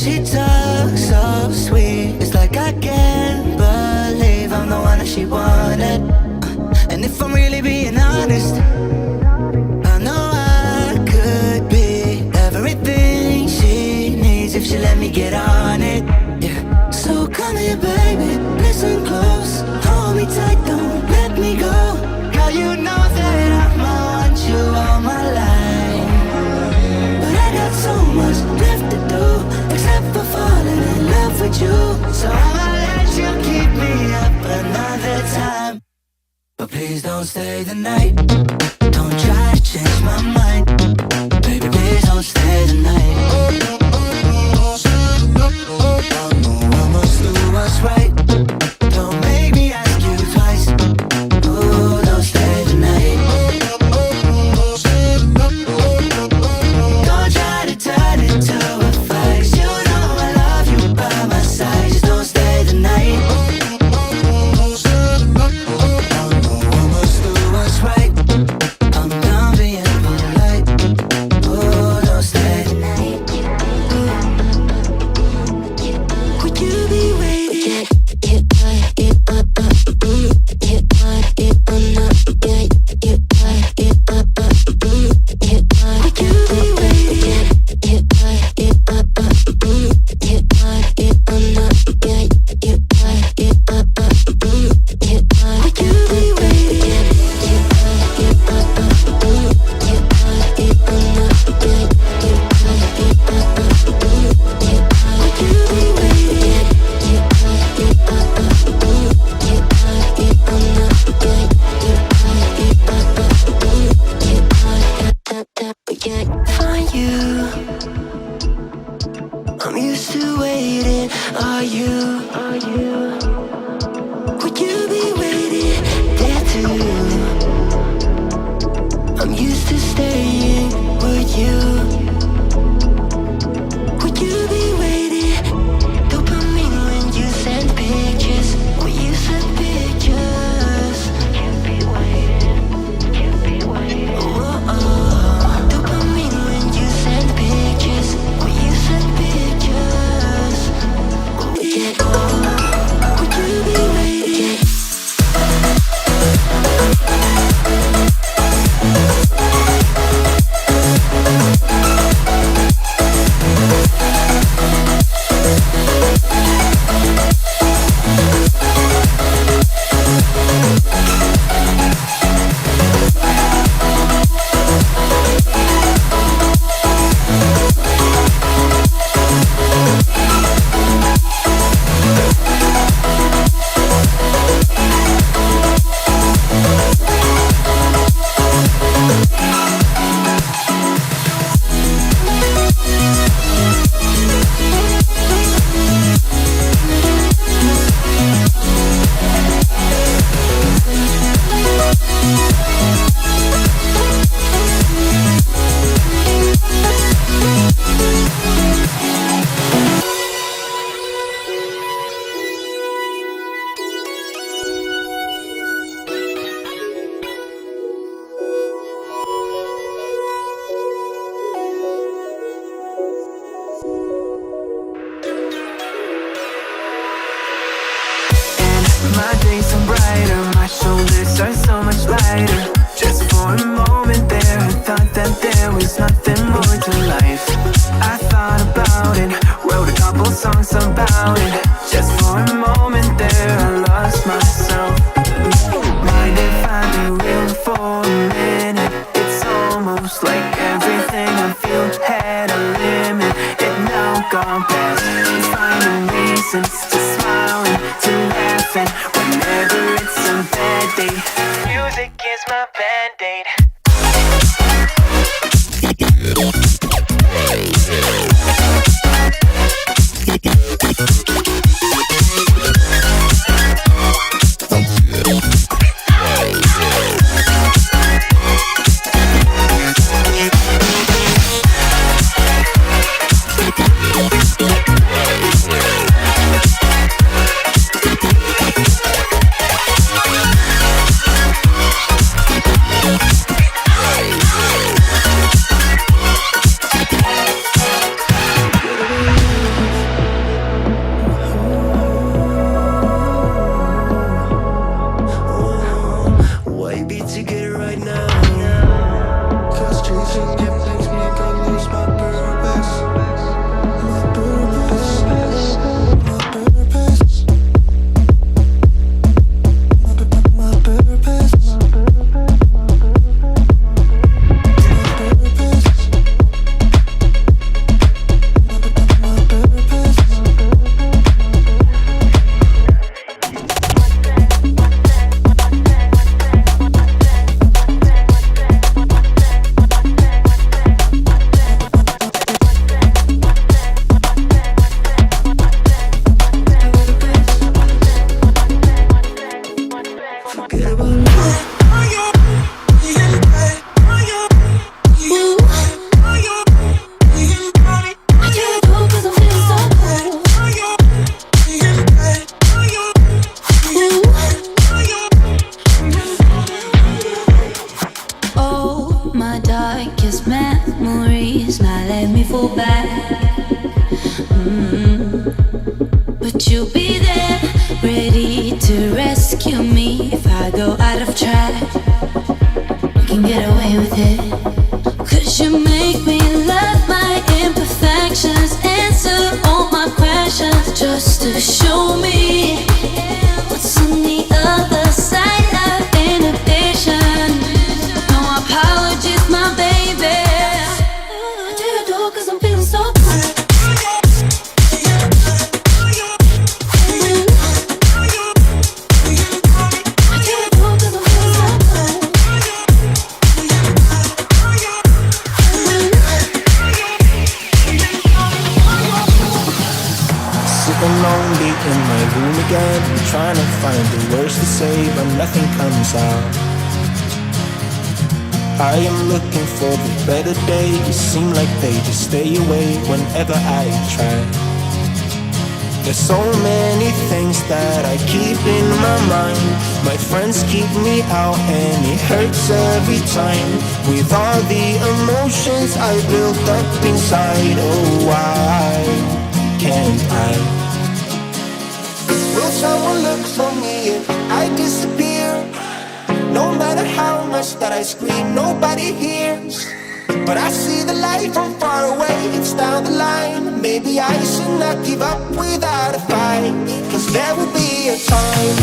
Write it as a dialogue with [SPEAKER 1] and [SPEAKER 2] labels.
[SPEAKER 1] she talks so sweet, it's like I can't believe I'm the one that she wanted. And if I'm really being honest, I know I could be everything she needs if she let me get on it. Yeah. So come here, baby, listen close, hold me tight, don't let me go. Girl, you know that I'ma want you all my life, but I got so much left to do, except for falling in love with you. So I'ma let you keep me up another time, but please don't stay the night. Don't try to change my mind, baby, please don't stay the night. I must do what's right, don't make me ask you twice. Oh, don't stay the night. Don't try to turn it to a fight, you know I love you by my side. Just don't stay the night. I must do what's right, I'm done being polite. Oh, don't stay the night. Would you be waiting? Find you, I'm used to waiting. Are you? Would you be waiting there too? I'm used to staying. Would you? Would you be waiting? Dopamine when you send pictures. When you send pictures. Can't be waiting. Can't be waiting. Dopamine when you send pictures. When you send pictures. Would you be waiting? My days are brighter, my shoulders are so much lighter. Just for a moment there, I thought that there was nothing more to life. I thought about it, wrote a couple songs about it. Just for a moment there, I lost myself. Mind if I be real for a minute? It's almost like everything I feel had a limit. It now gone past, finding reasons to smile and to laugh, and whenever it's a bad day, music is my band-aid. But you'll be there, ready to rescue me if I go out of track. You can get away with it. 'Cause you make me love my imperfections, answer all my questions, just to show me what's on the other side of inhibition. No apologies, my baby. I do it all 'cause I'm feeling so good.
[SPEAKER 2] Lonely in my room again, trying to find the words to say, but nothing comes out. I am looking for the better days, seem like they just stay away whenever I try. There's so many things that I keep in my mind. My friends keep me out and it hurts every time. With all the emotions I built up inside, oh why can't I? Will someone look for me if I disappear? No matter how much that I scream, nobody hears. But I see the light from far away, it's down the line. Maybe I should not give up without a fight, 'cause there will be a time